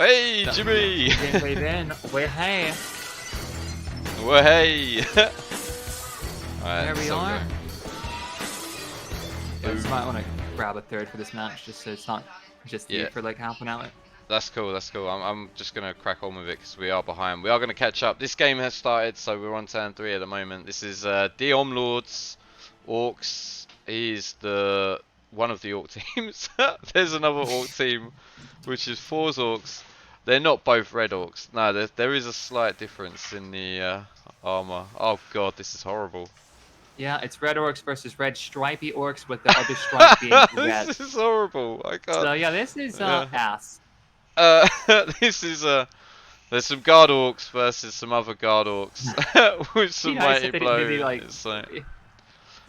Hey, Jimmy! Wave in. Wait, hey. Well, hey! There we are. Boom. I just might want to grab a third for this match, just so it's not just you for like half an hour. That's cool, that's cool. I'm just going to crack on with it because we are behind. We are going to catch up. This game has started, so we're on turn 3 at the moment. This is Diomlord's Orcs. He's one of the Orc teams. There's another Orc team, which is Thor's Orcs. They're not both red Orcs. No, there is a slight difference in the armor. Oh god, this is horrible. Yeah, it's red orcs versus red stripy orcs with the other stripe being red. This is horrible. I can't. So yeah, this is ass. This is there's some guard orcs versus some other guard orcs with some mighty blow. It'd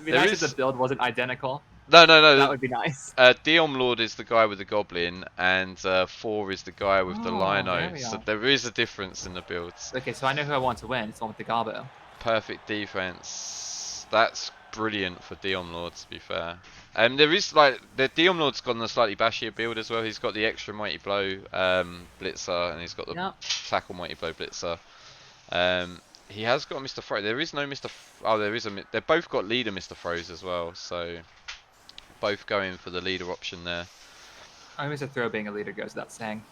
be nice if the build wasn't identical. No. That would be nice. Diomlord is the guy with the goblin, and Thor is the guy with the lino. So there is a difference in the builds. Okay, so I know who I want to win. It's the one with the garbo. Perfect defense. That's brilliant for Diomlord, to be fair. There is the Diomlord's got a slightly bashier build as well. He's got the extra mighty blow blitzer, and he's got the tackle mighty blow blitzer. He has got Mr. Fro. There is no Mr. Oh, there is a. They've both got leader Mr. Froze as well. So both going for the leader option there. I Mr. Throw being a leader goes without saying.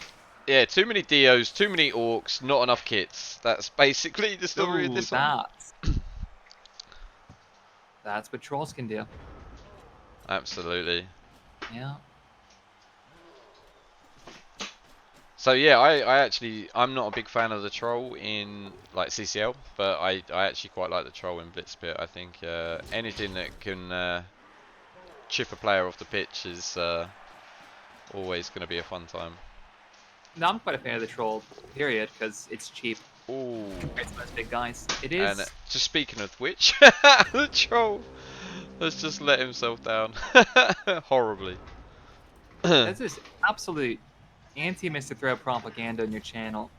Yeah, too many Dios, too many orcs, not enough kits. That's basically the story of this one. That's what trolls can do. Absolutely. Yeah. So yeah, I'm not a big fan of the troll in like CCL, but I actually quite like the troll in Blitzpit. I think anything that can chip a player off the pitch is always going to be a fun time. No, I'm quite a fan of the troll, period, because it's cheap. Ooh. Compared to most big guys. It is. And just speaking of which, the troll has just let himself down horribly. This is absolute anti-Mr. Throw propaganda on your channel,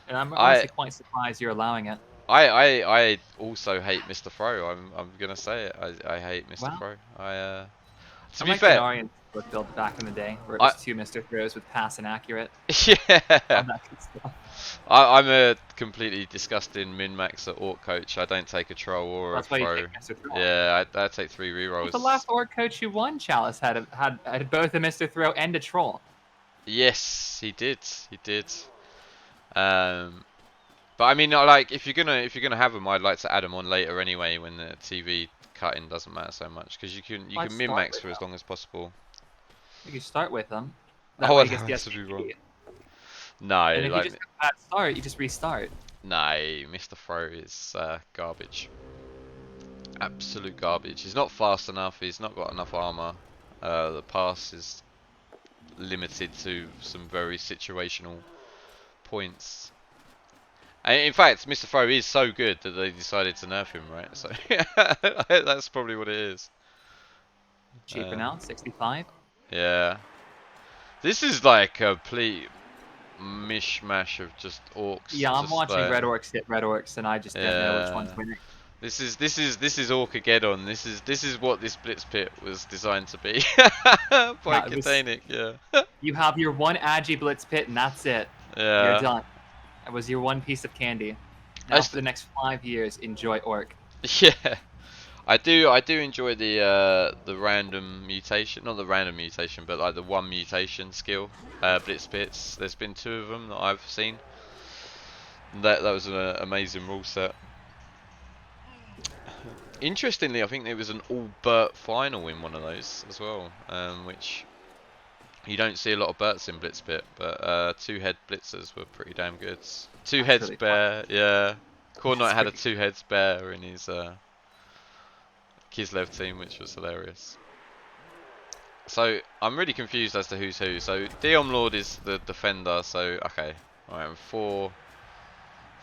and I'm honestly quite surprised you're allowing it. I also hate Mr. Throw. I'm gonna say it. I hate Mr. Throw. To be fair, built back in the day where it was 2 Mr. Throws with pass and accurate. Yeah. All that good stuff. I'm a completely disgusting min-max at Orc Coach. I don't take a troll or a throw. You take Mr. Throw. Yeah, I take 3 rerolls. The last Orc Coach you won, Chalice, had both a Mr. Throw and a troll. Yes, he did. He did. But I mean, like, if you're gonna have them, I'd like to add them on later anyway, when the TV cutting doesn't matter so much, because you can min-max for as long as possible. You can start with them. That's to be wrong. No, and if you just have a bad start, you just restart. No, Mr. Throw is garbage. Absolute garbage. He's not fast enough. He's not got enough armor. The pass is limited to some very situational points. And in fact, Mr. Throw is so good that they decided to nerf him, right? So that's probably what it is. Cheaper now, 65. Yeah. This is like a complete mishmash of just orcs. Yeah, I'm watching red orcs hit red orcs, and I just don't know which one's winning. This is Orcageddon. This is what this Blitz Pit was designed to be. By Katanic, yeah. You have your one Agi Blitz Pit, and that's it. Yeah. You're done. That was your one piece of candy. Now for the next 5 years, enjoy Orc. Yeah. I do enjoy the random mutation, not the random mutation, but like the one mutation skill, Blitz Pits. There's been 2 of them that I've seen. That was an amazing rule set. Interestingly, I think there was an all Burt final in one of those as well, which you don't see a lot of Burts in Blitz Pit, but 2 head blitzers were pretty damn good. 2 heads really bear, yeah. Core Knight had a 2 heads bear in his Kislev team, which was hilarious. So I'm really confused as to who's who. So Diomlord is the defender. So okay, alright.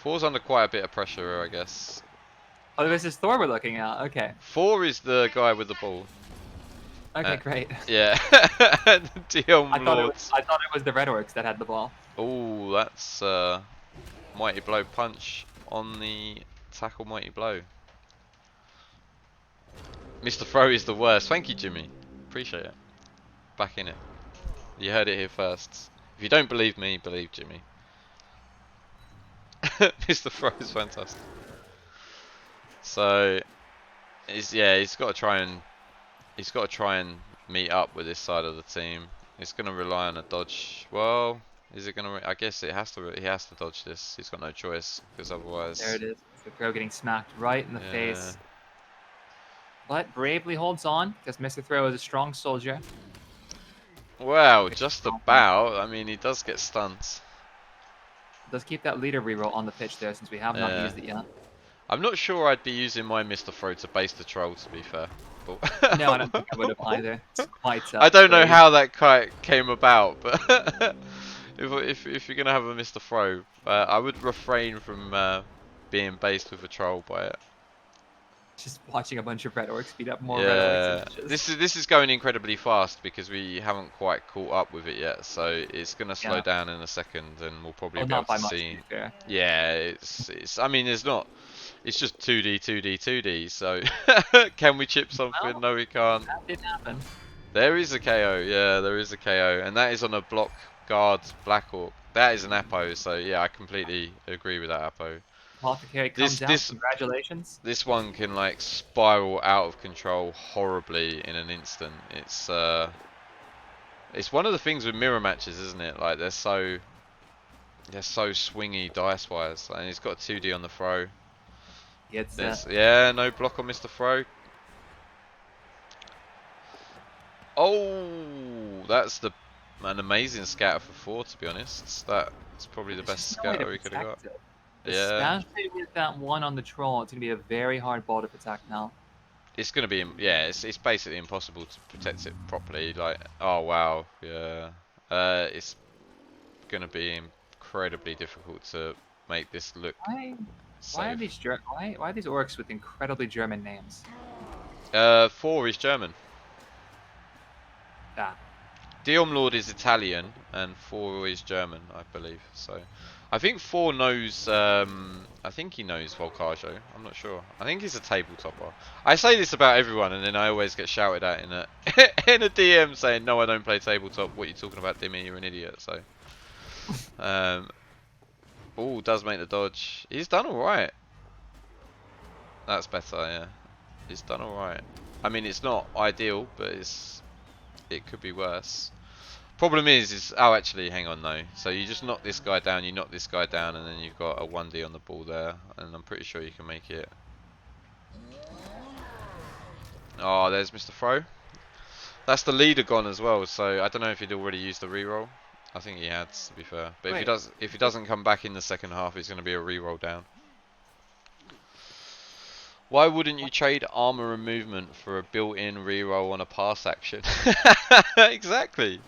Thor's under quite a bit of pressure, I guess. Oh, this is Thor we're looking at. Okay. Thor is the guy with the ball. Okay, great. Yeah. Diomlord. I thought it was the red orcs that had the ball. Oh, that's mighty blow punch on the tackle mighty blow. Mr. Throw is the worst. Thank you, Jimmy. Appreciate it. Back in it. You heard it here first. If you don't believe me, believe Jimmy. Mr. Throw is fantastic. So, he's got to try and meet up with this side of the team. He's going to rely on a dodge. Well, is it going to? I guess it has to. He has to dodge this. He's got no choice because otherwise. There it is. Mr. Throw getting smacked right in the face. But bravely holds on because Mr. Throw is a strong soldier. Well, just about. I mean, he does get stuns. Does keep that leader reroll on the pitch there since we have not used it yet. I'm not sure I'd be using my Mr. Throw to base the troll, to be fair. But no, I don't think I would have either. It's quite I don't know how that kite came about, but if you're gonna have a Mr. Throw, I would refrain from being based with a troll by it. Just watching a bunch of red orcs speed up more red orcs. This is going incredibly fast because we haven't quite caught up with it yet, so it's gonna slow down in a second, and we'll probably be able to see. Yeah, it's. I mean, there's not. It's just 2D, 2D, 2D. So can we chip something? Well, no, we can't. That did happen. There is a KO. Yeah, there is a KO, and that is on a block guard Black Orc. That is an Apo. So yeah, I completely agree with that Apo. Apothecary comes out. Congratulations. This one can like spiral out of control horribly in an instant. It's one of the things with mirror matches, isn't it? Like they're so swingy dice wise, and he's got a 2D on the throw. Yeah, no block on Mr. Throw. Oh, that's an amazing scatter for Thor, to be honest. That's probably the best scatter he could have got. Yeah. Especially with that one on the troll, it's going to be a very hard ball to protect now. It's going to be, it's basically impossible to protect it properly. Like, oh wow, yeah. It's going to be incredibly difficult to make this look Why are these orcs with incredibly German names? Thor is German. Yeah. Diomlord is Italian and Thor is German, I believe. So, I think Thor knows. I think he knows Volcaggio. I'm not sure. I think he's a tabletopper. I say this about everyone, and then I always get shouted at in a in a DM saying, "No, I don't play tabletop. What are you talking about, Dimmy? You're an idiot." So, oh, does make the dodge. He's done all right. That's better, yeah. He's done all right. I mean, it's not ideal, but it could be worse. Problem is oh, actually, hang on though. So you just knock this guy down, you knock this guy down, and then you've got a 1D on the ball there, and I'm pretty sure you can make it. Oh, there's Mr. Throw. That's the leader gone as well. So I don't know if he'd already used the reroll. I think he had, to be fair. But if he doesn't come back in the second half, it's going to be a reroll down. Why wouldn't you trade armor and movement for a built-in reroll on a pass action? Exactly.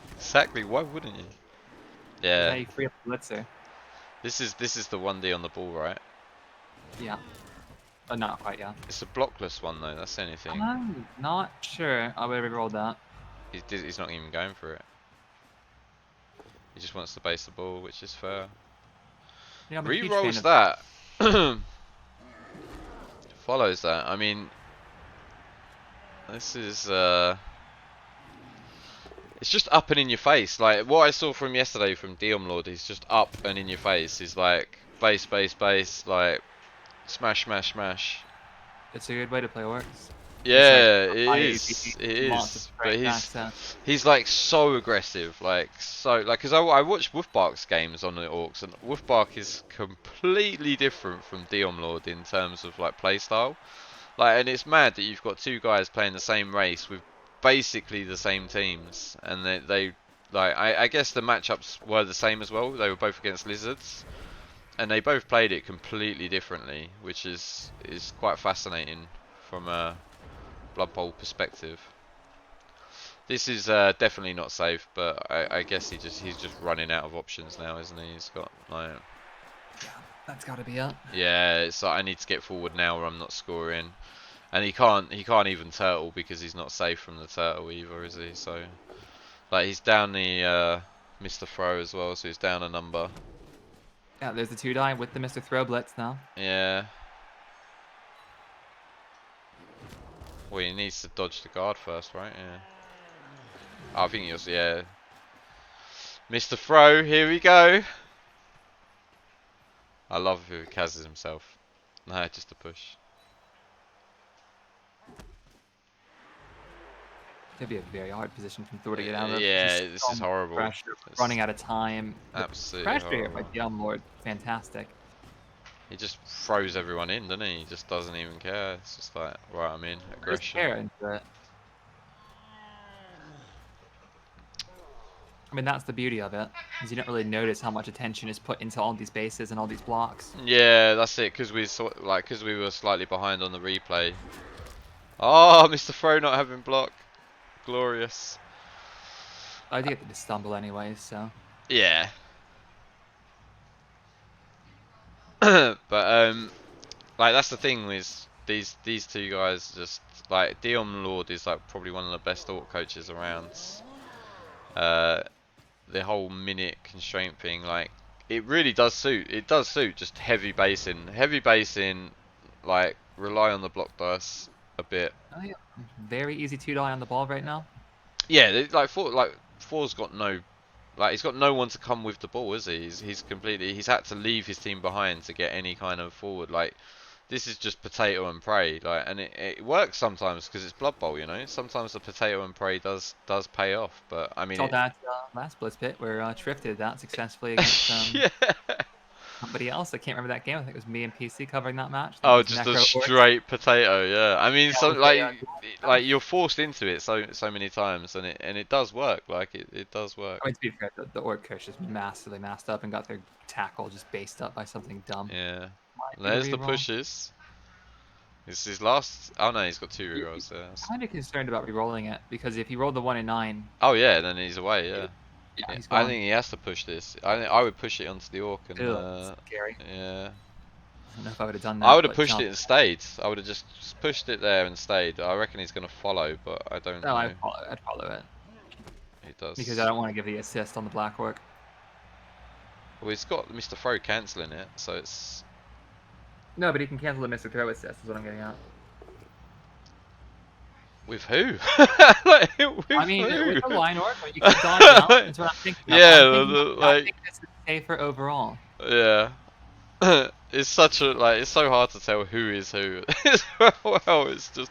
Why wouldn't you? Yeah. You free up the blitzer. This is the 1D on the ball, right? Yeah. Oh, not quite. Yeah. It's a blockless one though. That's anything. I'm not sure. I would have rerolled that. He's not even going for it. He just wants to base the ball, which is fair. Yeah, rerolls that. Follows that. I mean, this is it's just up and in your face. Like what I saw from yesterday from Diomlord is just up and in your face. He's like base, like smash. It's a good way to play orcs. Yeah, it is. But he's like so aggressive, because I watched Wolfbark's games on the orcs, and Wolfbark is completely different from Diomlord in terms of like playstyle. Like, and it's mad that you've got two guys playing the same race with basically the same teams, and they like I guess the matchups were the same as well. They were both against lizards, and they both played it completely differently, which is quite fascinating from a Blood Bowl perspective. This is definitely not safe, but I guess he's just running out of options now, isn't he? He's got like, yeah, that's got to be it. Yeah, it's like I need to get forward now, or I'm not scoring, and he can't even turtle because he's not safe from the turtle either, is he? So like he's down the Mr. Throw as well, so he's down a number. Yeah, there's the 2-die with the Mr. Throw blitz now. Yeah. Well, he needs to dodge the guard first, right? Yeah. Oh, I think he was, yeah. Mr. Throw, here we go. I love who Kaz is himself. No, just a push. Could be a very hard position from Thor to get out of. Yeah, Just this so is much horrible. pressure, It's running out of time. The absolutely pressure here by horrible. Diomlord, fantastic. He just throws everyone in, doesn't he? He just doesn't even care. It's just like, right, I'm in. There's Aggression. care into it. I mean, that's the beauty of it, is you don't really notice how much attention is put into all these bases and all these blocks. Yeah, that's it. Because we were slightly behind on the replay. Oh, Mr. Fro not having block. Glorious. I did get the stumble anyway, so. Yeah. But like that's the thing with these two guys. Just like Diomlord is like probably one of the best orc coaches around. The whole minute constraint thing, like it really does suit. It does suit just heavy basing, like rely on the block dice a bit. Oh yeah, very easy to die on the ball right now. Yeah, Thor's got no, like he's got no one to come with the ball, is he? He's had to leave his team behind to get any kind of forward. Like this is just potato and pray, like, and it works sometimes because it's Blood Bowl, you know. Sometimes the potato and pray does pay off, but I mean, Saw that last Blitz pit where Triff did that successfully against yeah. somebody else. I can't remember that game. I think it was me and PC covering that match. Oh, just a straight potato, yeah. I mean, Yeah, so very like you're forced into it so many times, and it does work. Like it does work. I mean, to be fair, the Orc coach just massively massed up and got their tackle just based up by something dumb. Yeah. Might be There's the reroll. pushes. It's his last. Oh no, he's got 2 rerolls there. Kind of concerned about rerolling it because if he rolled the 1 and 9, Oh yeah, then he's away. Yeah. yeah, he's I gone. think he has to push this. I would push it onto the orc and Ew, scary. yeah. I don't know if I would have done that. I would have but pushed jump. it and stayed. I would have just pushed it there and stayed. I reckon he's gonna follow, but I don't No, know. I'd follow it He does. because I don't want to give the assist on the Black Orc. Well, he's got Mr. Fro cancelling it, so it's. No, but he can cancel the Mr. Throw assist. Is what I'm getting at. With who? Like, with I mean, who? with the line orc, when you keep dodging out, that's what I'm thinking. Yeah, I think this is safer overall. Yeah. It's such a it's so hard to tell who is who. Well, it's just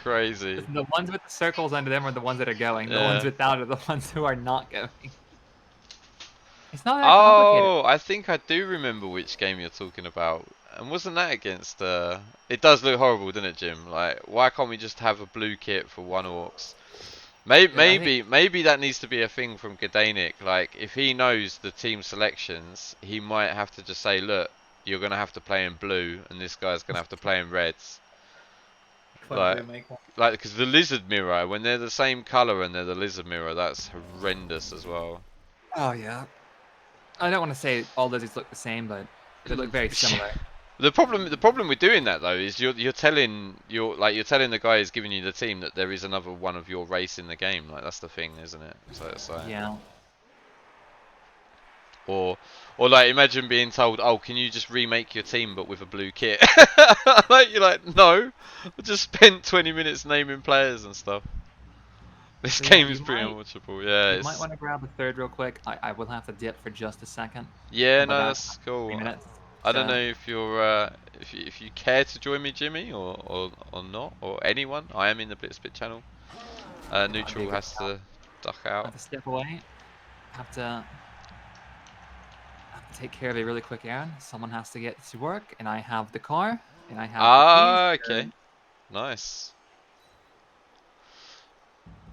crazy. The ones with the circles under them are the ones that are going. The Yeah. ones without are the ones who are not going. It's not that complicated. Oh, I think I do remember which game you're talking about. And wasn't that against it does look horrible, doesn't it, Jim? Like, why can't we just have a blue kit for one orcs? Maybe that needs to be a thing from Gdanik. Like, if he knows the team selections, he might have to just say, look, you're gonna have to play in blue, and this guy's gonna have to play in reds. Like, because the lizard mirror, when they're the same color and they're the lizard mirror, that's horrendous as well. Oh yeah. I don't want to say all lizards look the same, but they look very similar. The problem with doing that though is you're telling the guy who's giving you the team that there is another one of your race in the game. Like, that's the thing, isn't it? So it's like, Yeah. or like, imagine being told, oh, can you just remake your team but with a blue kit? Like, you're like, no, I just spent 20 minutes naming players and stuff. This So, yeah, game is you pretty might- unwatchable. Yeah, You might want to grab a third real quick. I will have to dip for just a second. yeah, About no, that, that's cool. 3 minutes. I don't So- know if you're if you care to join me, Jimmy, or not, or anyone. I am in the Blitzbit channel. Neutral has to duck I out. have to step away. Have to take care of a really quick errand. Someone has to get to work, and I have the car, and I have the keys. Okay, nice.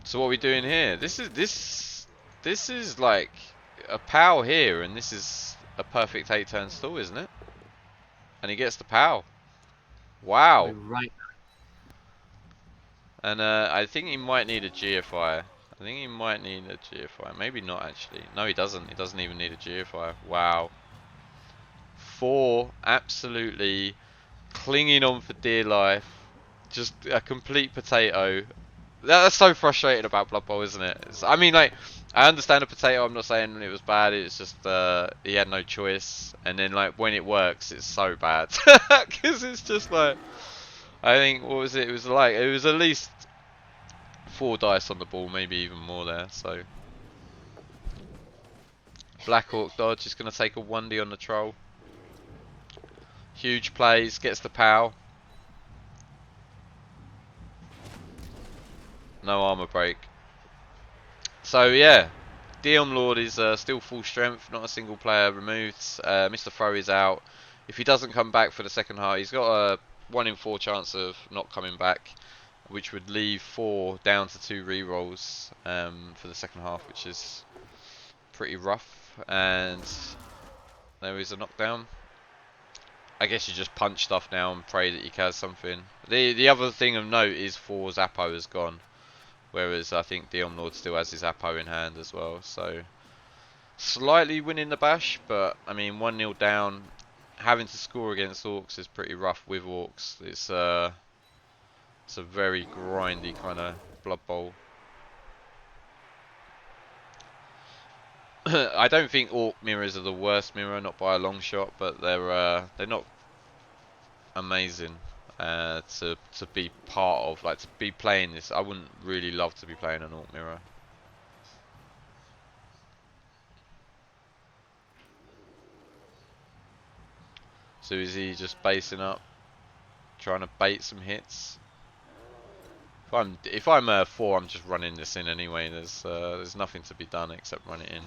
So what are we doing here? This is like a POW here, and this is a perfect 8-turn stall, isn't it? And he gets the POW. Wow. Right. And I think he might need a GFI. I think he might need a GFI. Maybe not actually. No, he doesn't. He doesn't even need a GFI. Wow. 4 absolutely clinging on for dear life. Just a complete potato. That's so frustrating about Blood Bowl, isn't it? I mean, like, I understand a potato. I'm not saying it was bad. It's just he had no choice. And then, like, when it works, it's so bad because it's just like, I think, what was it? It was at least 4 dice on the ball, maybe even more there. So Black Orc dodge is going to take a 1D on the troll. Huge plays, gets the POW. No armor break. So yeah, Diomlord is still full strength, not a single player removed. Mr. Thor is out. If he doesn't come back for the second half, he's got a 1 in 4 chance of not coming back, which would leave 4 down to 2 rerolls for the second half, which is pretty rough. And there is a knockdown. I guess you just punch stuff now and pray that you catch something. The other thing of note is Thor's Apo has gone. Whereas I think Diomlord still has his Apo in hand as well. So slightly winning the bash, but I mean 1-0 down. Having to score against Orcs is pretty rough with Orcs. It's a very grindy kind of Blood Bowl. I don't think Orc mirrors are the worst mirror, not by a long shot, but they're not amazing to be part of. Like, to be playing this, I wouldn't really love to be playing an Orc mirror. So is he just basing up, trying to bait some hits? If I'm 4, I'm just running this in anyway. There's nothing to be done except run it in.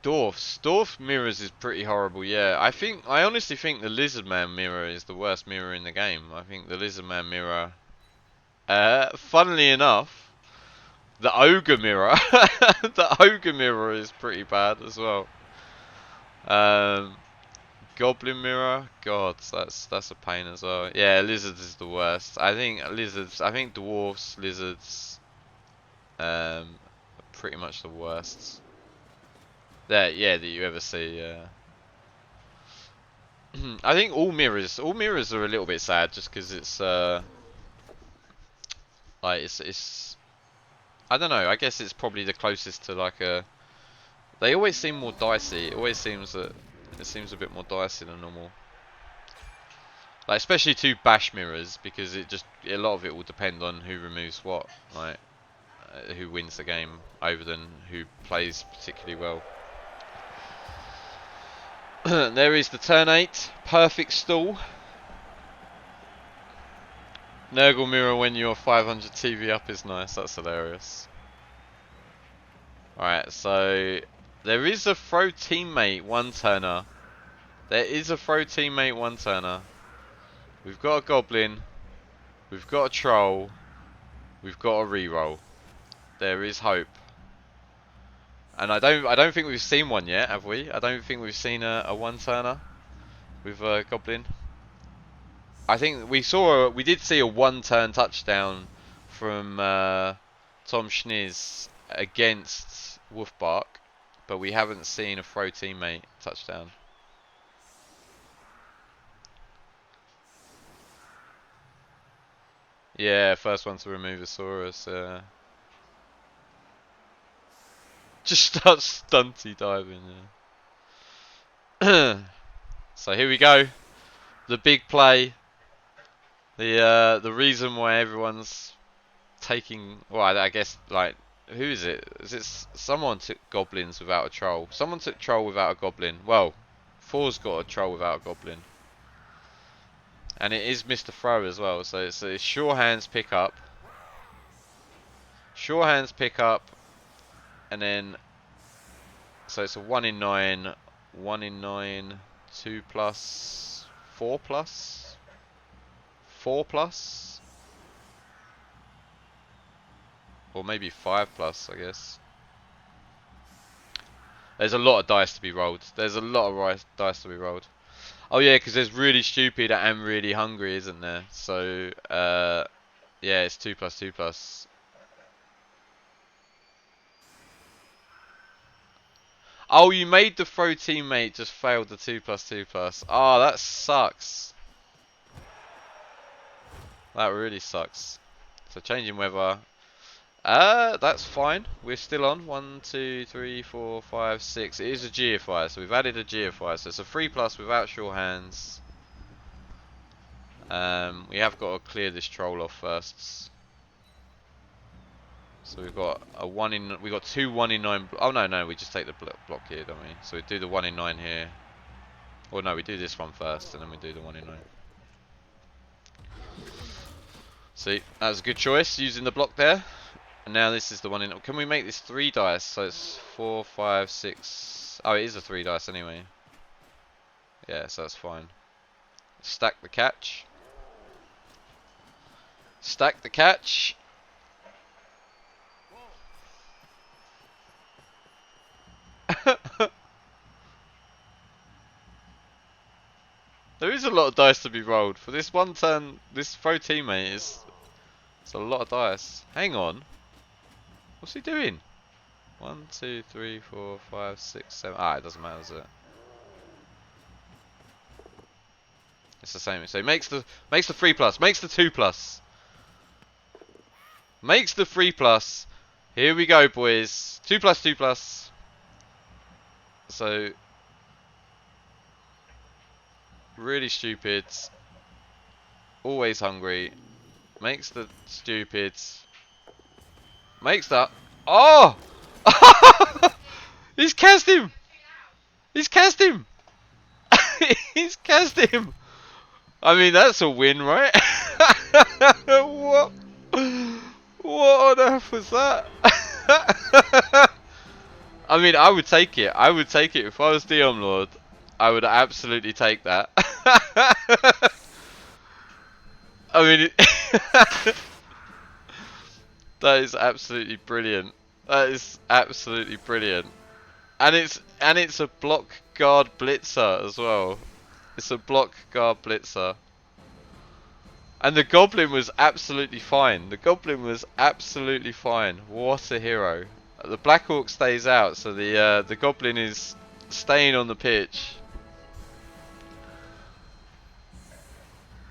Dwarf mirrors is pretty horrible. Yeah, I honestly think the Lizardman mirror is the worst mirror in the game. I think the Lizardman mirror, funnily enough, the Ogre mirror, the Ogre mirror is pretty bad as well. Goblin mirror, God, that's a pain as well. Yeah, lizards is the worst. I think dwarfs, lizards, are pretty much the worst. That you ever see. Yeah. I think all mirrors are a little bit sad just because it's like it's I don't know. I guess it's probably the closest to like a. They always seem more dicey. It always seems that it seems a bit more dicey than normal. Like especially 2 bash mirrors, because a lot of it will depend on who removes what, like who wins the game over than who plays particularly well. There is the turn 8, perfect stall. Nurgle mirror when you're 500 TV up is nice, that's hilarious. Alright, so there is a throw teammate 1-turner. There is a throw teammate 1-turner. We've got a goblin, we've got a troll, we've got a reroll. There is hope. And I don't think we've seen one yet, have we? I don't think we've seen a 1-turner with a goblin. I think we did see a 1-turn touchdown from Tom Schniz against Wolfbark, but we haven't seen a throw teammate touchdown. Yeah, first one to remove Asaurus. Just start stunty diving. Yeah. So here we go, the big play. The reason why everyone's taking, well, I guess, like, who is it? Is it someone took goblins without a troll? Someone took troll without a goblin. Well, Thor's got a troll without a goblin, and it is Mr. Throw as well. So it's sure hands pick up, and then so it's a 1 in 9, 1 in 9, 2 plus, 4 plus, 4 plus. Or maybe 5 plus, I guess. There's a lot of dice to be rolled. There's a lot of dice to be rolled. Oh yeah, because there's really stupid and really hungry, isn't there? So, yeah, it's 2 plus 2 plus. Oh, you made the throw teammate just failed the 2 plus 2 plus. Oh, that sucks. That really sucks. So changing weather. That's fine. We're still on. 1, 2, 3, 4, 5, 6. It is a GFI, so we've added a GFI. So it's a 3 plus without sure hands. We have got to clear this troll off first. So we've got a 1 in. We got 2 1 in 9. Oh no, we just take the block here, don't we? So we do the 1 in 9 here. Or no, we do this one first, and then we do the 1 in 9. See, that was a good choice using the block there. And now this is the 1 in. Can we make this 3 dice? So it's 4, 5, 6. Oh, it is a 3 dice anyway. Yeah, so that's fine. Stack the catch. Stack the catch. There is a lot of dice to be rolled. For this one turn, this throw teammate is... It's a lot of dice. Hang on. What's he doing? 1, 2, 3, 4, 5, 6, 7... Ah, it doesn't matter, does it? It's the same. So he makes the 3 plus, makes the 2 plus. Makes the 3 plus. Here we go, boys. 2 plus, 2 plus. So... Really stupid. Always hungry. Makes the stupid. Makes that. Oh! He's cast him! He's cast him! He's cast him! I mean, that's a win, right? What? What on earth was that? I mean, I would take it. I would take it if I was Diomlord. I would absolutely take that. I mean, that is absolutely brilliant. That is absolutely brilliant. And it's a block guard blitzer as well. It's a block guard blitzer. And the goblin was absolutely fine. The goblin was absolutely fine. What a hero. The Black Orc stays out, so the goblin is staying on the pitch.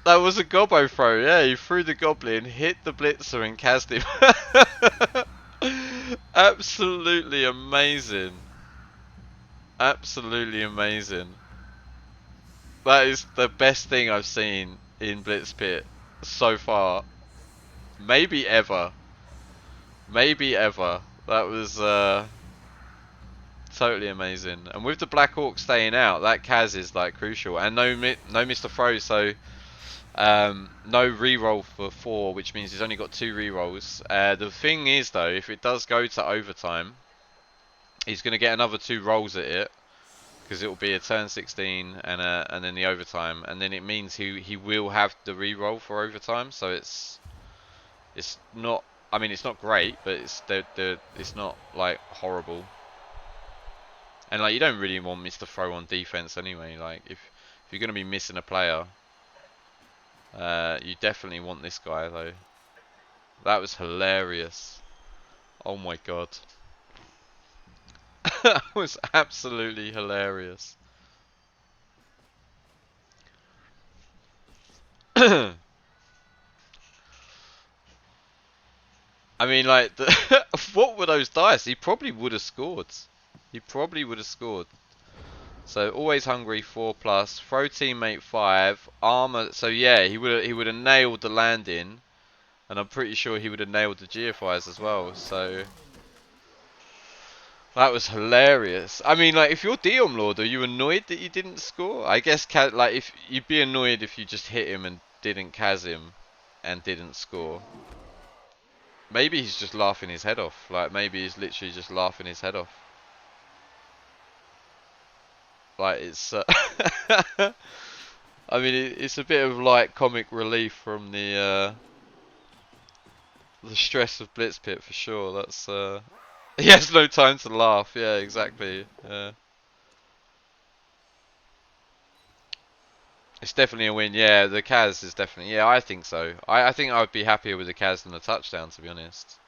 That was a gobbo throw, yeah, he threw the goblin, hit the blitzer and cast him. Absolutely amazing. Absolutely amazing. That is the best thing I've seen in Blitz Pit so far. Maybe ever. Maybe ever. That was totally amazing. And with the Black Orc staying out, that Kaz is like crucial. And no Mr. Throw, so no reroll for 4, which means he's only got 2 rerolls. The thing is though, if it does go to overtime, he's going to get another 2 rolls at it, because it will be a turn 16 and then the overtime, and then it means he will have the reroll for overtime. So it's not, I mean, it's not great, but it's not like horrible. And like, you don't really want Mr. Throw on defense anyway. Like if you're going to be missing a player, you definitely want this guy though. That was hilarious. Oh my god. That was absolutely hilarious. I mean, like, what were those dice? He probably would have scored. He probably would have scored. So always hungry 4 plus, throw teammate 5, armor. So yeah, he would have nailed the landing, and I'm pretty sure he would have nailed the GFIs as well. So that was hilarious. I mean, like, if you're Diomlord, are you annoyed that you didn't score? I guess like, if you'd be annoyed if you just hit him and didn't Kaz him and didn't score. Maybe he's just laughing his head off. Like, maybe he's literally just laughing his head off. Like, it's I mean, it's a bit of like comic relief from the stress of Blitz Pit for sure. That's he has no time to laugh. Yeah, exactly. Yeah. It's definitely a win. Yeah, the Kaz is definitely. Yeah, I think so. I think I would be happier with the Kaz than the touchdown, to be honest.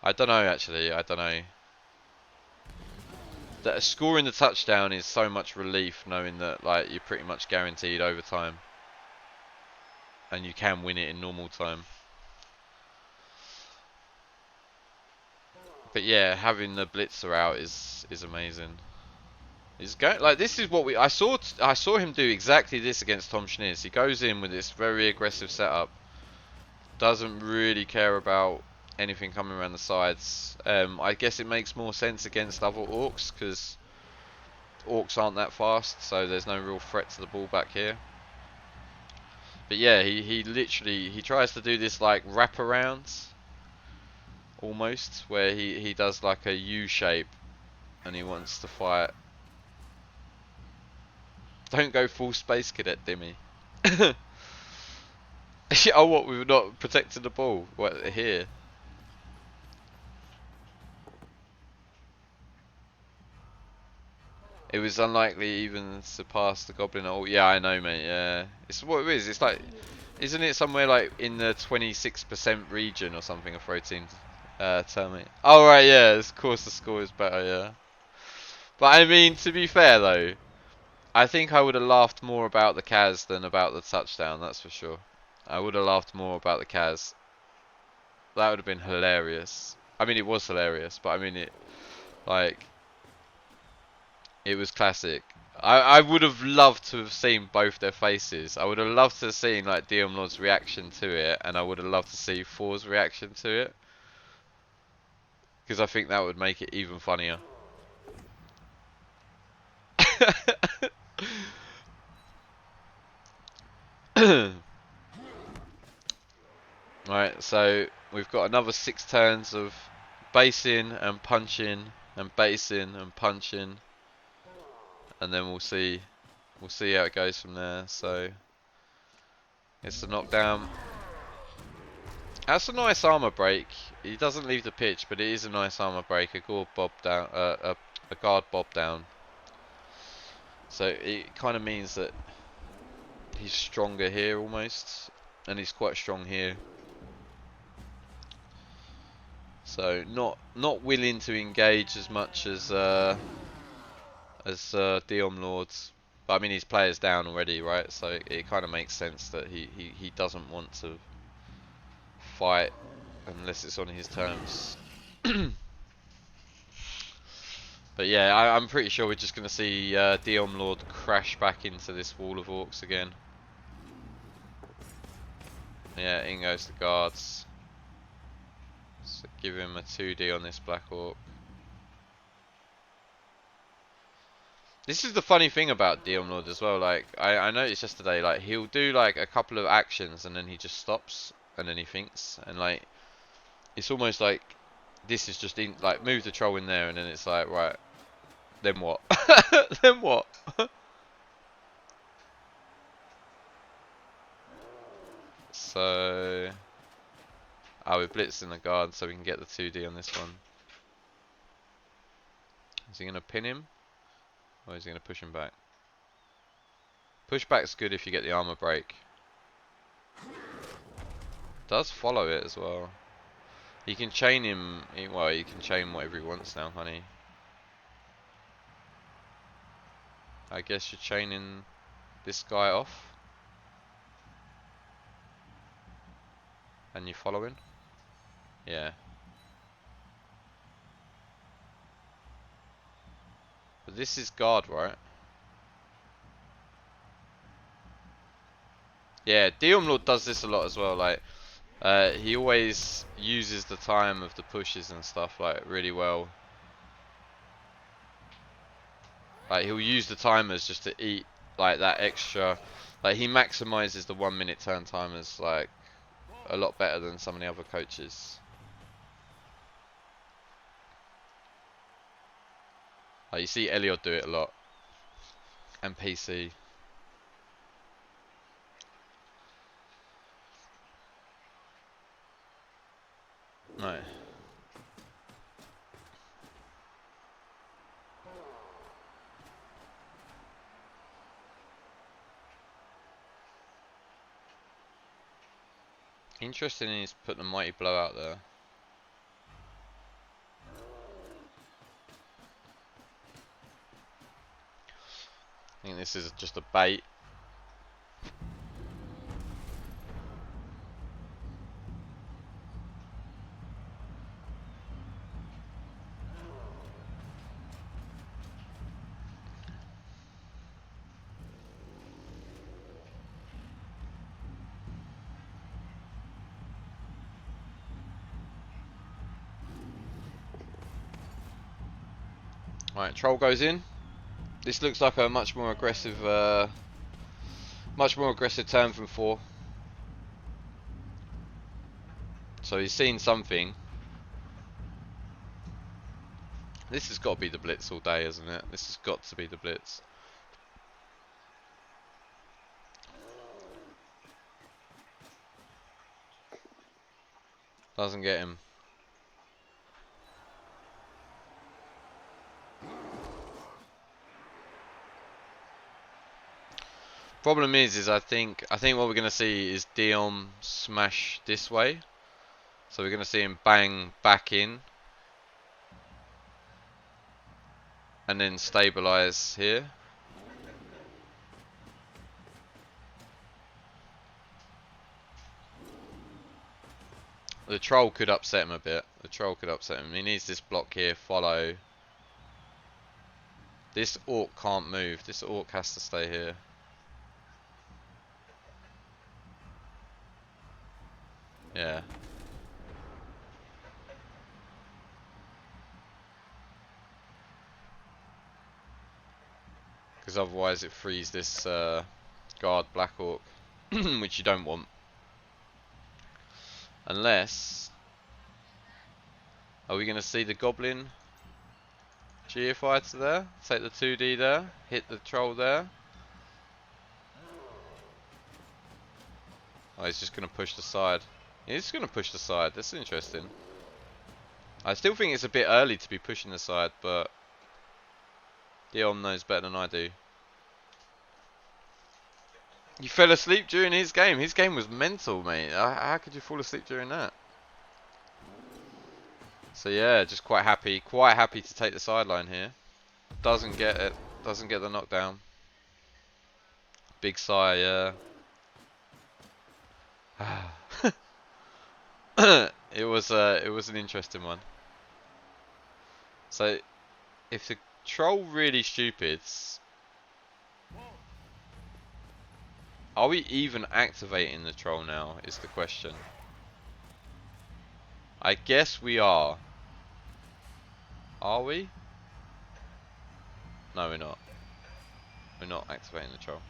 I don't know, actually. I don't know. That scoring the touchdown is so much relief, knowing that like you're pretty much guaranteed overtime, and you can win it in normal time. But yeah, having the blitzer out is amazing. He's going like, this is what I saw him do exactly this against Tom Schniz. He goes in with this very aggressive setup, doesn't really care about anything coming around the sides. I guess it makes more sense against other orcs because orcs aren't that fast, so there's no real threat to the ball back here. But yeah, he literally he tries to do this like wraparound almost, where he does like a U shape and he wants to fight. Don't go full space cadet, Dimmy. Oh, what, we've not protected the ball? What, here? It was unlikely even surpass the goblin. Oh, yeah, I know, mate, yeah. It's what it is, it's like, isn't it somewhere like in the 26% region or something of protein? Tell me. Oh, right, yeah, of course the score is better, yeah. But I mean, to be fair though, I think I would have laughed more about the Kaz than about the touchdown, that's for sure. I would have laughed more about the Kaz. That would have been hilarious. I mean, it was hilarious, but I mean, like, it was classic. I would have loved to have seen both their faces. I would have loved to have seen, like, Diomlord's reaction to it, and I would have loved to see Thor's reaction to it. Because I think that would make it even funnier. Right, so we've got another 6 turns of basing and punching and basing and punching, and then we'll see how it goes from there. So it's the knockdown. That's a nice armor break. He doesn't leave the pitch, but it is a nice armor break. A guard bob down, a guard bob down. So it kind of means that he's stronger here almost, and he's quite strong here. So not willing to engage as much as Diomlord. But I mean, his player's down already, right? So it kind of makes sense that he doesn't want to fight unless it's on his terms. But yeah, I'm pretty sure we're just going to see Diomlord crash back into this wall of orcs again. Yeah, in goes the guards. So give him a 2D on this Black Orc. This is the funny thing about Diomlord as well, like, I noticed yesterday, like, he'll do, like, a couple of actions and then he just stops, and then he thinks, and, like, it's almost like, this is just, like, move the troll in there, and then it's like, right, then what? Then what? So, we're blitzing the guard so we can get the 2D on this one. Is he going to pin him? Or is he going to push him back? Pushback's good if you get the armor break. Does follow it as well. You can chain him, well, you can chain whatever he wants now, honey. I guess you're chaining this guy off. And you following? Yeah. But this is guard, right? Yeah, Diomlord does this a lot as well, like, he always uses the time of the pushes and stuff, like, really well. Like, he'll use the timers just to eat, like, that extra, like, he maximizes the 1 minute turn timers, like, a lot better than some of the other coaches. Like, you see Eliod do it a lot. And PC. No. Interesting he's put the mighty blow out there. I think this is just a bait. Alright, troll goes in. This looks like a much more aggressive turn from Thor. So he's seen something. This has got to be the blitz all day, isn't it? This has got to be the blitz. Doesn't get him. Problem is I think what we're gonna see is Diom smash this way. So we're gonna see him bang back in, and then stabilize here. The troll could upset him a bit. The troll could upset him. He needs this block here. Follow. This orc can't move. This orc has to stay here. Yeah. Because otherwise it frees this guard black orc, which you don't want. Unless... Are we going to see the goblin geophyte there? Take the 2D there. Hit the troll there. Oh, he's just going to push the side. He's going to push the side. That's interesting. I still think it's a bit early to be pushing the side, but Diom knows better than I do. You fell asleep during his game. His game was mental, mate. How could you fall asleep during that? So yeah, just quite happy to take the sideline here. Doesn't get it. Doesn't get the knockdown. Big sigh, yeah. It was an interesting one. So if the troll really stupid, are we even activating the troll now is the question. I guess we are. Are we? No, we're not. We're not activating the troll.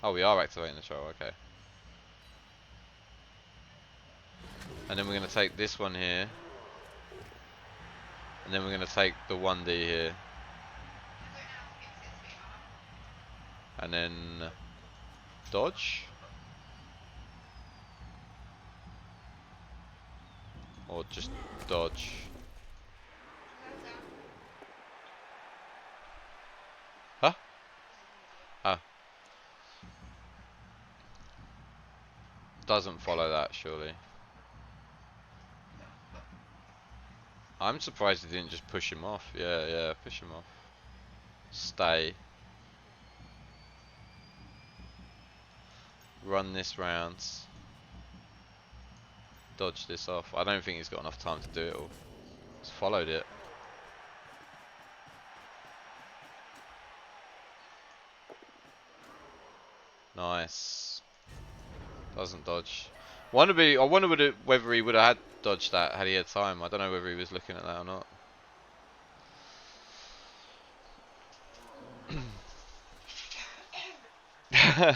Oh, we are activating the troll, okay. And then we're going to take this one here. And then we're going to take the 1D here. And then dodge. Or just dodge. Huh? Ah. Doesn't follow that, surely. I'm surprised he didn't just push him off. Yeah, push him off. Stay. Run this round. Dodge this off. I don't think he's got enough time to do it all. He's followed it. Nice. Doesn't dodge. I wonder whether he would have had dodged that had he had time. I don't know whether he was looking at that or not.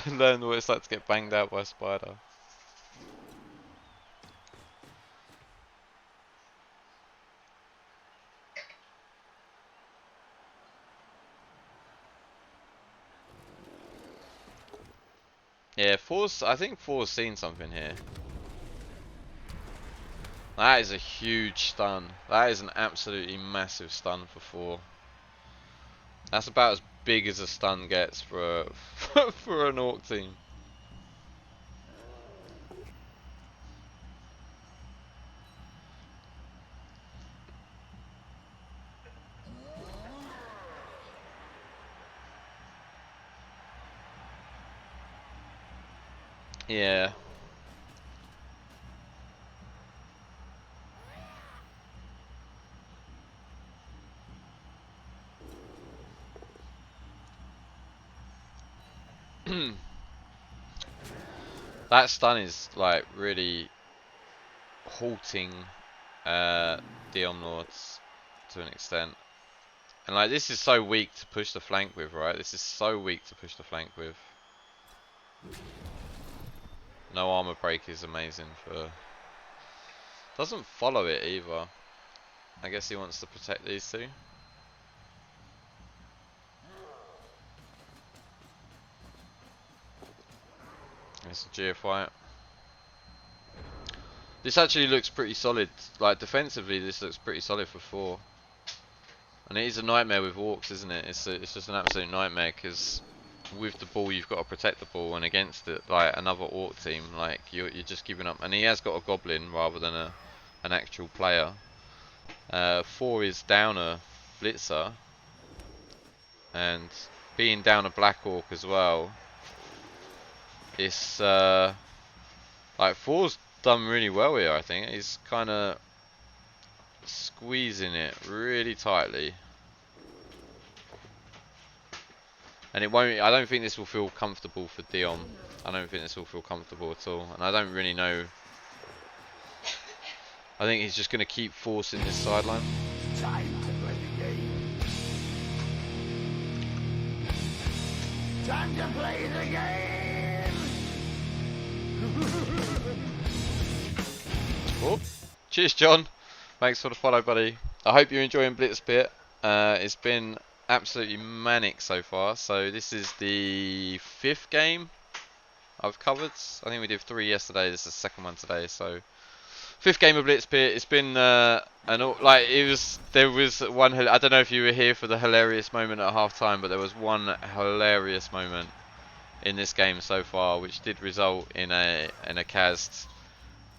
Learn what it's like to get banged out by a spider. Yeah, I think Thor's seen something here. That is a huge stun. That is an absolutely massive stun for Thor. That's about as big as a stun gets for for an orc team. Yeah. That stun is like really halting Diomlords to an extent. And like, this is so weak to push the flank with, right? This is so weak to push the flank with. No armor break is amazing for... Doesn't follow it either. I guess he wants to protect these two. It's a GFY. This actually looks pretty solid. Like, defensively, this looks pretty solid for 4. And it is a nightmare with orcs, isn't it? It's just an absolute nightmare, because with the ball you've got to protect the ball, and against it, like another orc team, like you're just giving up. And he has got a goblin rather than an actual player. 4 is down a blitzer, and being down a black orc as well. It's like 4's done really well here. I think he's kind of squeezing it really tightly. And it won't. I don't think this will feel comfortable for Diom. I don't think this will feel comfortable at all. And I don't really know. I think he's just going to keep forcing this sideline. Time to play the game. Time to play the game. Oh, cheers, John. Thanks for the follow, buddy. I hope you're enjoying Blitzpit. It's been absolutely manic so far. So this is the 5th game I've covered. I think we did 3 yesterday. This is the 2nd one today. So 5th game of Blitzpit. It's been like there was one. I don't know if you were here for the hilarious moment at half time, but there was one hilarious moment in this game so far, which did result in a cast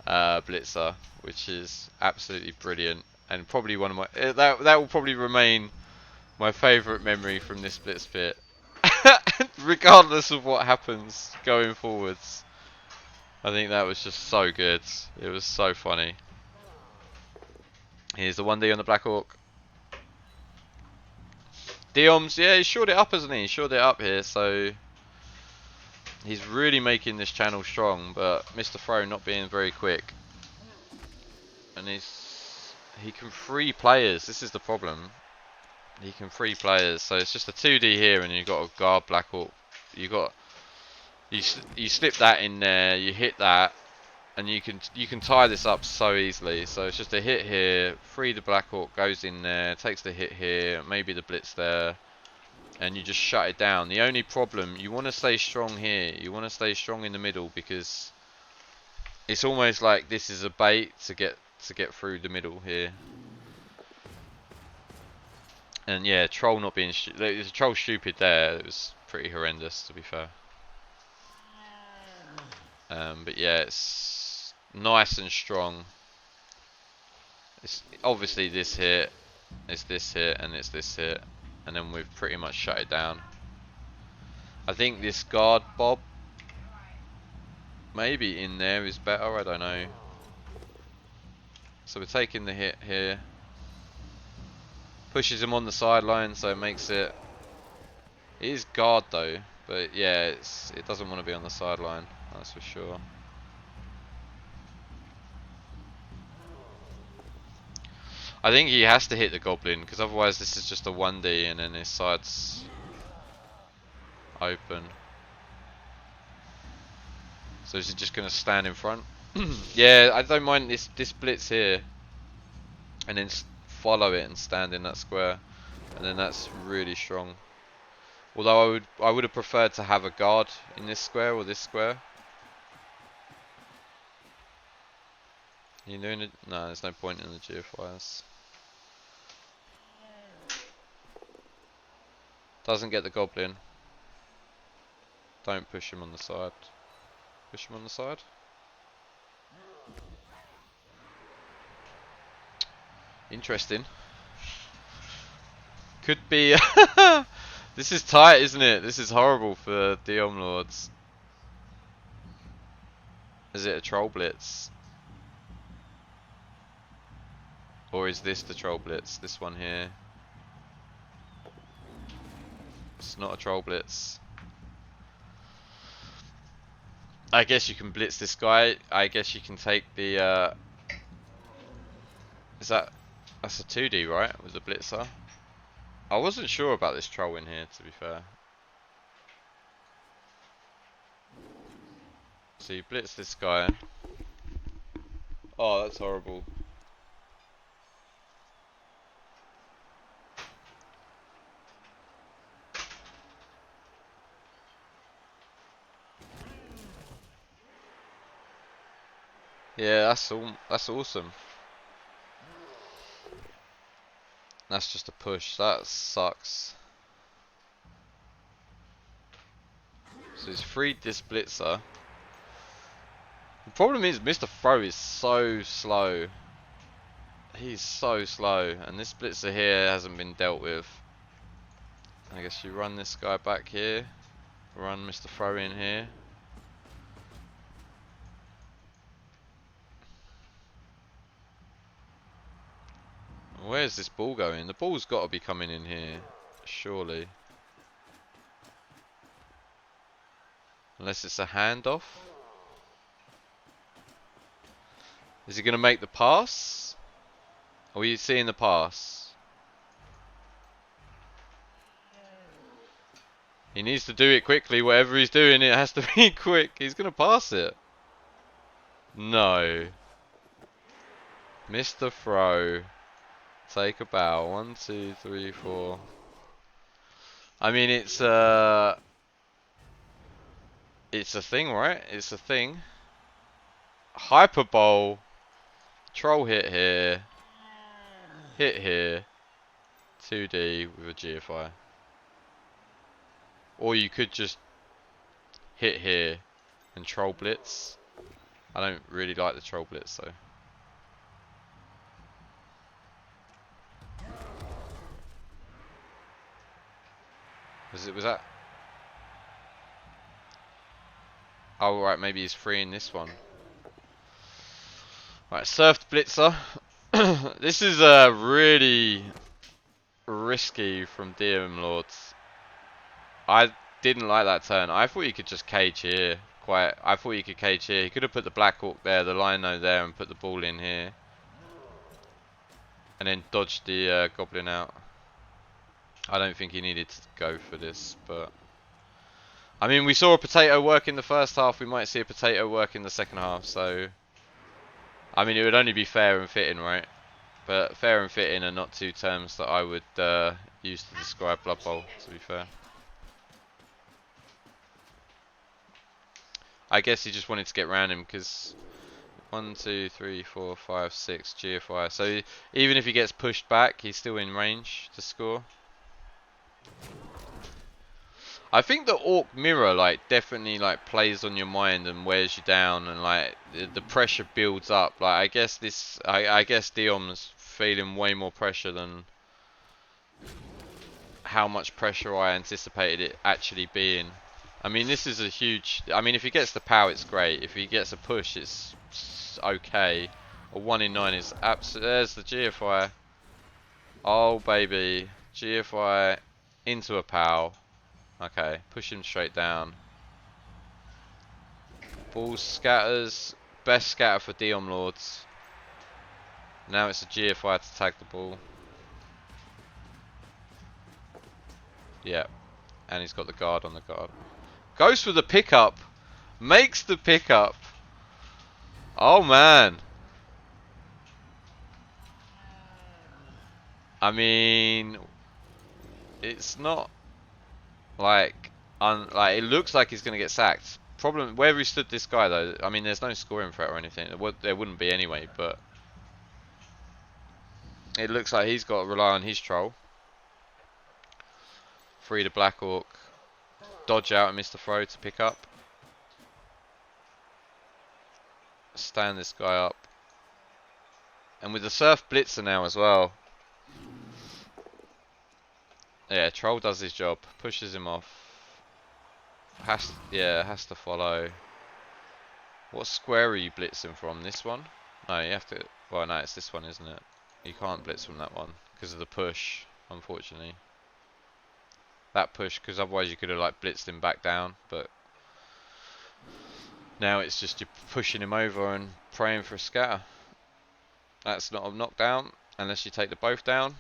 blitzer, which is absolutely brilliant, and probably one of my that will probably remain my favourite memory from this Blitzpit, regardless of what happens going forwards. I think that was just so good. It was so funny. Here's the 1D on the Black Orc. Diom's, yeah, he's shored it up, hasn't he? He's shored it up here, so he's really making this channel strong, but Mr. Throw not being very quick. And he can free players. This is the problem. He can free players, so it's just a 2D here, and you've got a guard Black Orc. You slip that in there, you hit that, and you can tie this up so easily. So it's just a hit here, free the Black Orc, goes in there, takes the hit here, maybe the blitz there, and you just shut it down. The only problem, you want to stay strong here. You want to stay strong in the middle, because it's almost like this is a bait to get through the middle here. And yeah, troll not being there's a troll stupid there. It was pretty horrendous, to be fair. But yeah, it's nice and strong. It's obviously this hit, it's this hit, and it's this hit, and then we've pretty much shut it down. I think this guard bob maybe in there is better. I don't know. So we're taking the hit here. Pushes him on the sideline, so it makes it. It is guard though, but yeah, it doesn't want to be on the sideline. That's for sure. I think he has to hit the goblin, because otherwise this is just a 1D and then his side's open. So is he just going to stand in front? Yeah, I don't mind this blitz here, and then follow it and stand in that square, and then that's really strong. Although I would have preferred to have a guard in this square or this square. You doing it? No, there's no point in the GFYs. Doesn't get the goblin. Don't push him on the side. Push him on the side. Interesting. Could be. This is tight, isn't it? This is horrible for Diomlords. Is it a troll blitz? Or is this the troll blitz? This one here. It's not a troll blitz. I guess you can blitz this guy. I guess you can take the. Is that? That's a 2D, right? With the blitzer. I wasn't sure about this troll in here, to be fair. So you blitz this guy. Oh, that's horrible. Yeah, that's awesome. That's just a push. That sucks. So he's freed this blitzer. The problem is Mr. Throw is so slow. He's so slow, and this blitzer here hasn't been dealt with. I guess you run this guy back here. Run Mr. Throw in here. Where's this ball going? The ball's got to be coming in here, surely. Unless it's a handoff. Is he going to make the pass? Are we seeing the pass? He needs to do it quickly. Whatever he's doing, it has to be quick. He's going to pass it. No. Mr. Throw. Take a bow. 1, 2, 3, 4. I mean, it's a thing, right? It's a thing. Hyper bowl. Troll hit here. Hit here. 2D with a GFI. Or you could just hit here and troll blitz. I don't really like the troll blitz though. Was that? Oh right, maybe he's freeing this one. Right, surfed blitzer. This is really risky from Diomlord. I didn't like that turn. I thought you could just cage here. I thought you could cage here. He could have put the Black Hawk there, the Lino there, and put the ball in here. And then dodged the Goblin out. I don't think he needed to go for this, but... I mean, we saw a potato work in the first half. We might see a potato work in the second half, so... I mean, it would only be fair and fitting, right? But fair and fitting are not two terms that I would use to describe Blood Bowl, to be fair. I guess he just wanted to get around him because 1, 2, 3, 4, 5, 6 GFI. So even if he gets pushed back, he's still in range to score. I think the Orc mirror definitely plays on your mind and wears you down, and the pressure builds up. I guess Diom's feeling way more pressure than how much pressure I anticipated it actually being. I mean, this is a huge... I mean, if he gets the power, it's great. If he gets a push, it's okay. A 1 in 9 is absolutely... There's the GFI. Oh, baby. GFI into a POW. Okay, push him straight down. Ball scatters. Best scatter for Diomlords. Now it's a GFI to tag the ball. Yeah. And he's got the guard on the guard. Goes for the pickup. Makes the pickup. Oh man. I mean, it's not it looks like he's gonna get sacked. Problem wherever he stood this guy though. I mean, there's no scoring threat or anything. There wouldn't be anyway, but it looks like he's got to rely on his troll. Free the Black Orc. Dodge out and Mr. Throw to pick up. Stand this guy up. And with the Surf Blitzer now as well. Yeah, Troll does his job. Pushes him off. Has to follow. What square are you blitzing from? This one? No, you have to... Well, no, it's this one, isn't it? You can't blitz from that one. Because of the push, unfortunately. That push, because otherwise you could have blitzed him back down, but now it's just you're pushing him over and praying for a scatter. That's not a knockdown unless you take the both down.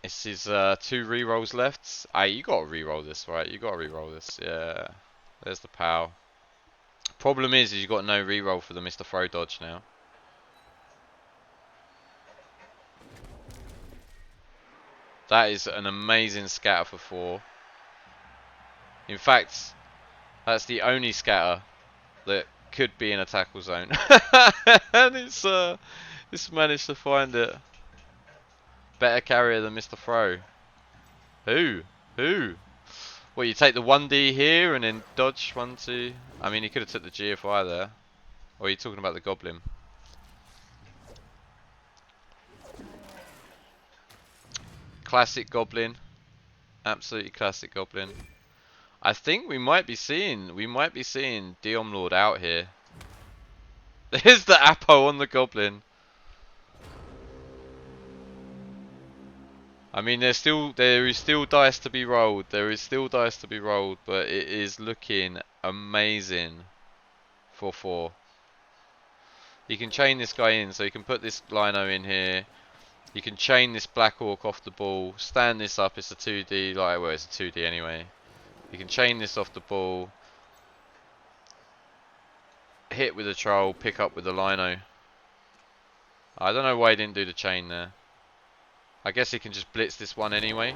This is 2 rerolls left. You gotta reroll this, right? You gotta reroll this. Yeah. There's the POW. Problem is you got no reroll for the Mr. Throw dodge now. That is an amazing scatter for 4. In fact, that's the only scatter that could be in a tackle zone. And it's managed to find it. Better carrier than Mr. Throw. Who? Who? Well, you take the 1D here and then dodge 1, 2. I mean, he could have took the GFI there. Or are you talking about the Goblin? Classic Goblin. Absolutely classic Goblin. I think we might be seeing Diomlord out here. There's the Apo on the Goblin. I mean, there is still dice to be rolled. There is still dice to be rolled, but it is looking amazing for 4. You can chain this guy in, so you can put this Lino in here. You can chain this Black Orc off the ball, stand this up. It's a 2D, like, well, it's a 2D anyway. You can chain this off the ball, hit with a troll, pick up with the Lino. I don't know why he didn't do the chain there. I guess he can just blitz this one anyway.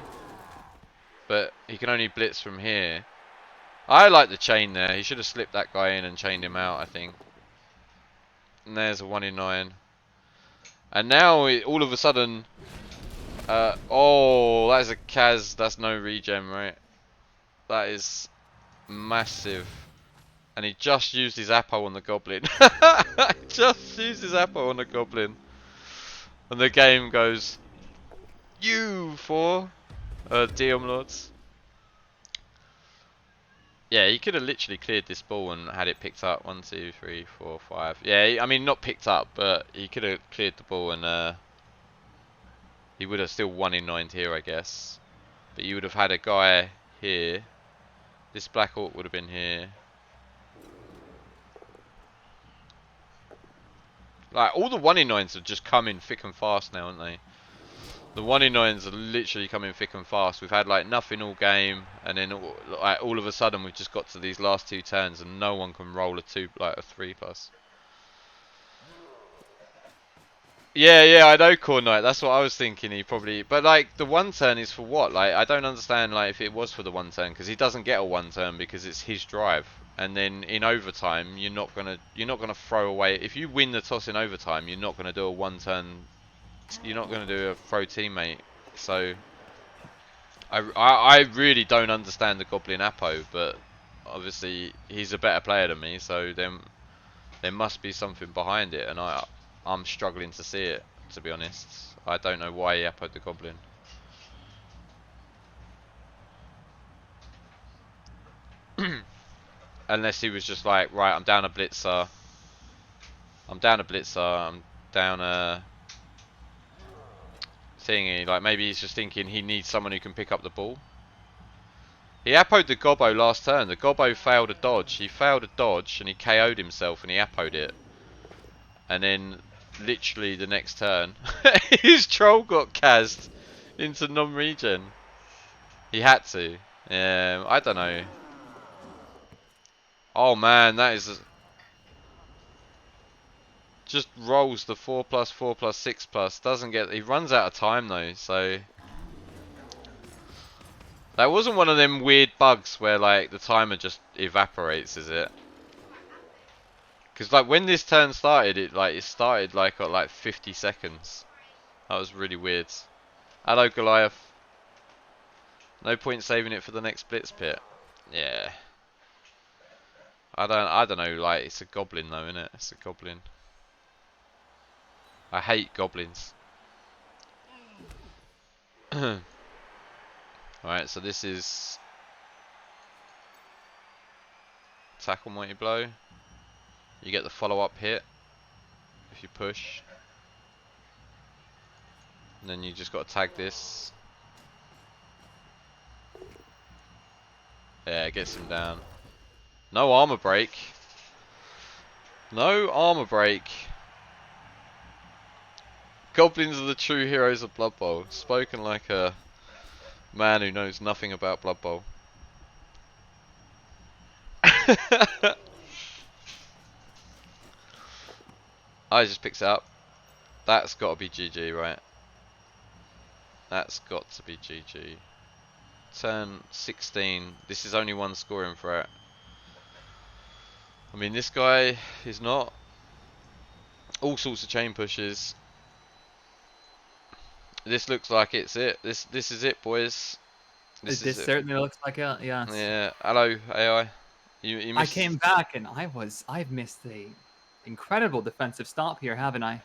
But he can only blitz from here. I like the chain there. He should have slipped that guy in and chained him out, I think. And there's a 1 in 9. And now, all of a sudden... oh, that is a Kaz. That's no regen, right? That is massive. And he just used his Apo on the Goblin. He just used his Apo on the Goblin. And the game goes... You for Diomlords. Yeah, he could have literally cleared this ball and had it picked up. 1, 2, 3, 4, 5. Yeah, I mean, not picked up, but he could have cleared the ball and he would have still 1 in 9 here, I guess. But you would have had a guy here. This Black Orc would have been here. Like, all the 1 in 9s have just come in thick and fast now, aren't they? The 1 in 9s are literally coming thick and fast. We've had like nothing all game, and then all of a sudden we've just got to these last 2 turns, and no one can roll a 3+. Yeah, I know Core Knight. That's what I was thinking. He probably, but like the 1 turn is for what? Like I don't understand. Like if it was for the 1 turn, because he doesn't get a 1 turn because it's his drive. And then in overtime, you're not gonna throw away. If you win the toss in overtime, you're not gonna do a 1 turn. You're not going to do a throw teammate. So I really don't understand the Goblin Apo, but obviously he's a better player than me, so then there must be something behind it, and I'm struggling to see it, to be honest. I don't know why he Apo'd the Goblin. Unless he was just like, right, I'm down a blitzer. I'm down a thingy, like maybe he's just thinking he needs someone who can pick up the ball. He Apo'd the Gobbo last turn. The Gobbo failed a dodge. He failed a dodge and he KO'd himself and he Apo'd it. And then literally the next turn his troll got Kaz'd into non-regen. He had to. Yeah, I don't know. Oh man, that is just rolls the 4+, 4+, 6+. Doesn't get. He runs out of time though, so that wasn't one of them weird bugs where like the timer just evaporates, is it? Because like when this turn started, it started like at like 50 seconds. That was really weird. Hello Goliath. No point saving it for the next blitz pit. Yeah. I don't know. Like it's a goblin though, isn't it? It's a goblin. I hate goblins. Alright, so this is tackle mighty blow. You get the follow-up hit if you push. And then you just got to tag this. Yeah, it gets him down. No armor break. No armor break. Goblins are the true heroes of Blood Bowl. Spoken like a man who knows nothing about Blood Bowl. I just picked it up. That's got to be GG, right? That's got to be GG. Turn 16. This is only one scoring threat. I mean, this guy is not. All sorts of chain pushes. This looks like it's it. This is it, boys. This is it. certainly looks like it. Yes. Yeah. Hello, AI. You I missed. came back and I've missed the incredible defensive stop here, haven't I?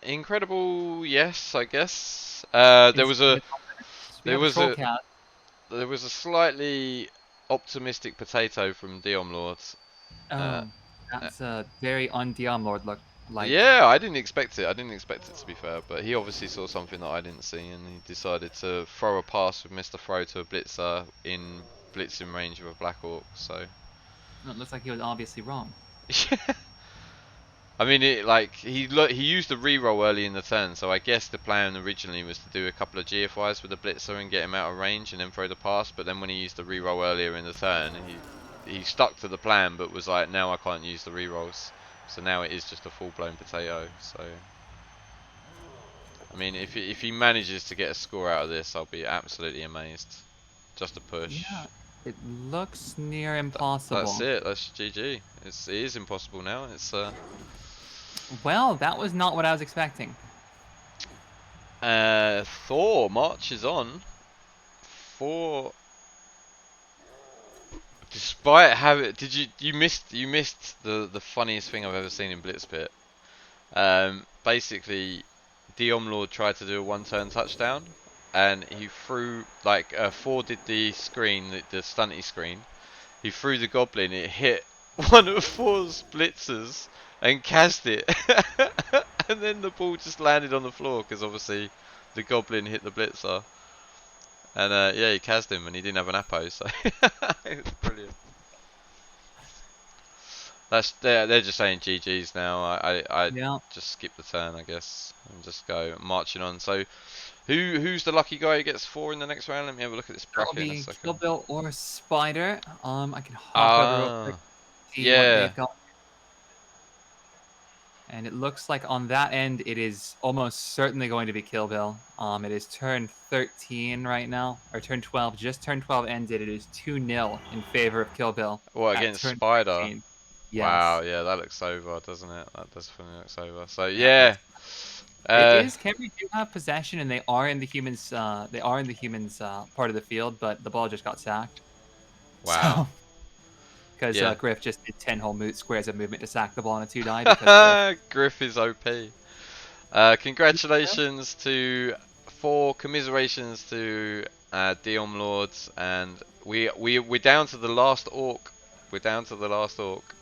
Incredible. Yes, I guess. There was Insane a. confidence. We There have a was troll a. cat. There was a slightly optimistic potato from Diomlord. Oh, that's a very un-Diomlord look like. Yeah, I didn't expect it. I didn't expect it, to be fair, but he obviously saw something that I didn't see, and he decided to throw a pass with Mr. Throw to a blitzer in blitzing range of a Black Orc. So It looks like he was obviously wrong. I mean, he used the reroll early in the turn, so I guess the plan originally was to do a couple of GFIs with the blitzer and get him out of range, and then throw the pass. But then when he used the reroll earlier in the turn, he stuck to the plan, but was like, now I can't use the rerolls. So now it is just a full-blown potato. So, I mean, if he manages to get a score out of this, I'll be absolutely amazed. Just a push. Yeah, it looks near impossible. That's it. That's GG. It is impossible now. It's Well, that was not what I was expecting. Thor marches on. Thor. Despite having, you missed the funniest thing I've ever seen in Blitzpit. Basically, Diomlord tried to do a one-turn touchdown, and he threw like Thor did the screen, the stunty screen. He threw the goblin. It hit one of Thor's blitzers and cast it, and then the ball just landed on the floor because obviously the goblin hit the blitzer. And yeah, he cased him, and he didn't have an Apo, so it was brilliant. They're just saying GG's now. I Yeah. just skip the turn, I guess, and just go marching on. So who's the lucky guy who gets 4 in the next round? Let me have a look at this That'll bracket in a be second. Kill Bill or Spider. I can hop over real quick, see what yeah. they've got. And it looks like on that end, it is almost certainly going to be Kill Bill. It is turn 13 right now, or turn 12. Just turn 12 ended. It is 2-0 in favor of Kill Bill. What, at against turn Spider? 13. Yes. Wow, yeah, that looks over, doesn't it? That definitely looks over. So yeah. It is. Khemri do have possession, and they are in the humans. They are in the humans part of the field, but the ball just got sacked. Wow. Because Yeah. Griff just did 10 whole squares of movement to sack the ball on a 2-die. Because Griff is OP. Congratulations to commiserations to Diomlords, and we're down to the last orc. We're down to the last orc.